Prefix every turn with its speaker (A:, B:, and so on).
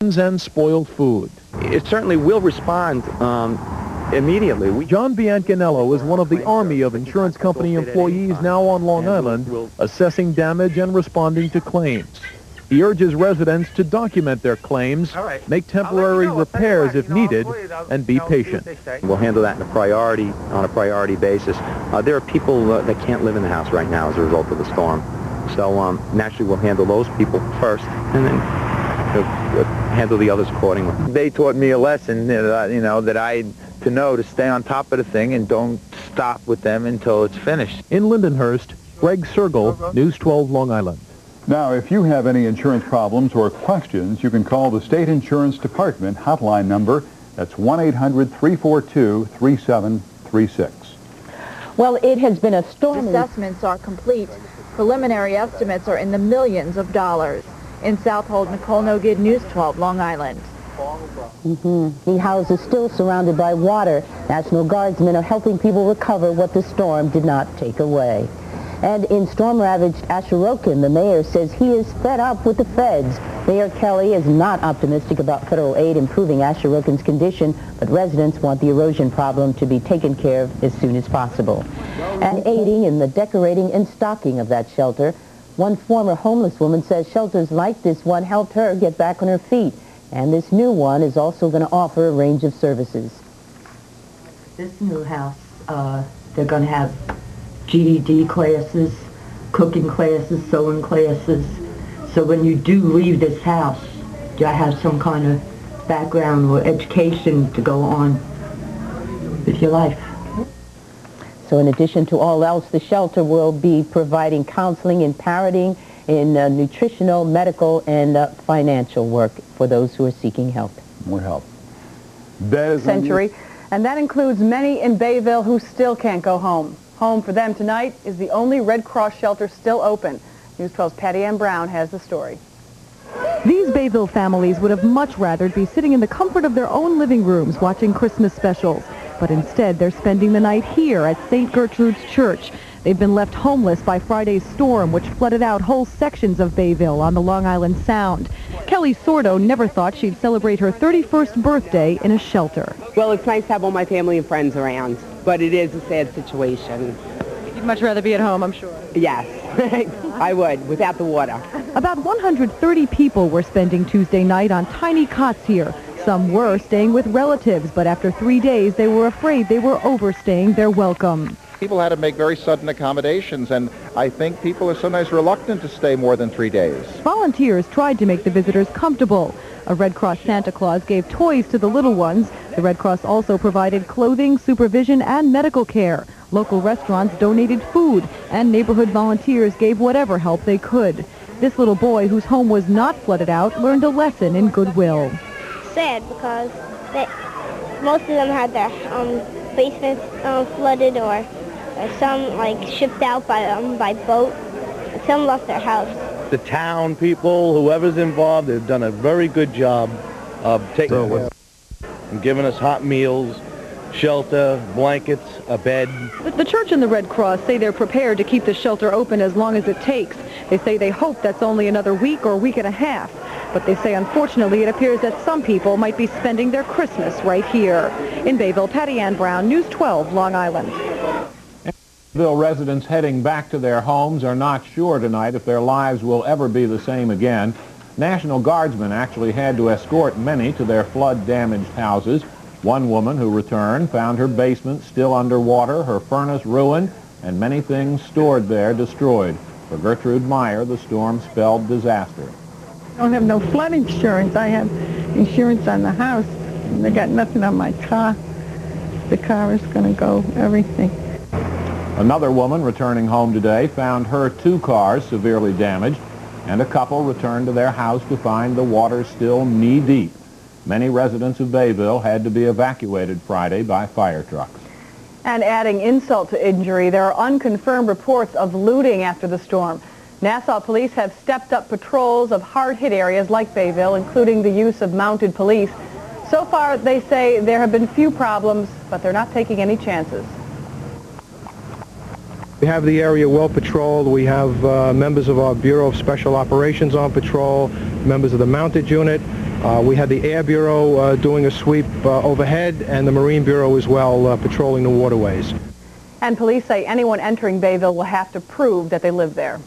A: and spoiled food.
B: It certainly will respond immediately.
A: John Biancanello is one of the army of insurance company employees now on Long Island, assessing damage and responding to claims. He urges residents to document their claims, make temporary repairs if needed, and be patient.
B: We'll handle that on a priority basis. There are people that can't live in the house right now as a result of the storm. So naturally we'll handle those people first, and then handle the others accordingly.
C: They taught me a lesson, that I to know to stay on top of the thing and don't stop with them until it's finished.
A: In Lindenhurst, Greg Sergel, News 12 Long Island.
D: Now, if you have any insurance problems or questions, you can call the State Insurance Department hotline number. That's 1-800-342-3736.
E: Well, it has been a storm.
F: Assessments are complete. Preliminary estimates are in the millions of dollars. In Southold, Nicole Nogid, News 12, Long Island.
E: The house is still surrounded by water. National Guardsmen are helping people recover what the storm did not take away. And in storm-ravaged Asheroken, the mayor says he is fed up with the feds. Mayor Kelly is not optimistic about federal aid improving Asheroken's condition, but residents want the erosion problem to be taken care of as soon as possible. And aiding in the decorating and stocking of that shelter, one former homeless woman says shelters like this one helped her get back on her feet. And this new one is also going to offer a range of services.
G: This new house, they're going to have GED classes, cooking classes, sewing classes. So when you do leave this house, you have some kind of background or education to go on with your life.
E: So in addition to all else, the shelter will be providing counseling in parenting, in nutritional, medical, and financial work for those who are seeking help.
D: More help.
H: Century, and that includes many in Bayville who still can't go home. Home for them tonight is the only Red Cross shelter still open. News 12's Patty Ann Brown has the story.
I: These Bayville families would have much rather be sitting in the comfort of their own living rooms watching Christmas specials. But instead, they're spending the night here at St. Gertrude's Church. They've been left homeless by Friday's storm, which flooded out whole sections of Bayville on the Long Island Sound. Kelly Sordo never thought she'd celebrate her 31st birthday in a shelter.
J: Well, it's nice to have all my family and friends around, but it is a sad situation.
H: You'd much rather be at home, I'm sure.
J: Yes, I would, without the water.
I: About 130 people were spending Tuesday night on tiny cots here. Some were staying with relatives, but after 3 days, they were afraid they were overstaying their welcome.
K: People had to make very sudden accommodations, and I think people are sometimes reluctant to stay more than 3 days.
I: Volunteers tried to make the visitors comfortable. A Red Cross Santa Claus gave toys to the little ones. The Red Cross also provided clothing, supervision, and medical care. Local restaurants donated food, and neighborhood volunteers gave whatever help they could. This little boy, whose home was not flooded out, learned a lesson in goodwill.
L: Sad because most of them had their basements flooded, or some shipped out by boat. Some lost their house.
M: The town people, whoever's involved, they've done a very good job of taking care of and giving us hot meals, shelter, blankets, a bed.
H: The church and the Red Cross say they're prepared to keep the shelter open as long as it takes. They say they hope that's only another week or week and a half. But they say, unfortunately, it appears that some people might be spending their Christmas right here. In Bayville, Patty Ann Brown, News 12, Long Island.
N: Bayville residents heading back to their homes are not sure tonight if their lives will ever be the same again. National Guardsmen actually had to escort many to their flood-damaged houses. One woman who returned found her basement still underwater, her furnace ruined, and many things stored there destroyed. For Gertrude Meyer, the storm spelled disaster.
O: I don't have no flood insurance. I have insurance on the house. And I got nothing on my car. The car is going to go, everything.
N: Another woman returning home today found her 2 cars severely damaged, and a couple returned to their house to find the water still knee-deep. Many residents of Bayville had to be evacuated Friday by fire trucks.
H: And adding insult to injury, there are unconfirmed reports of looting after the storm. Nassau police have stepped up patrols of hard-hit areas like Bayville, including the use of mounted police. So far, they say there have been few problems, but they're not taking any chances.
P: We have the area well patrolled. We have members of our Bureau of Special Operations on patrol. members of the mounted unit. We had the Air Bureau doing a sweep overhead, and the Marine Bureau as well patrolling the waterways.
H: And police say anyone entering Bayville will have to prove that they live there.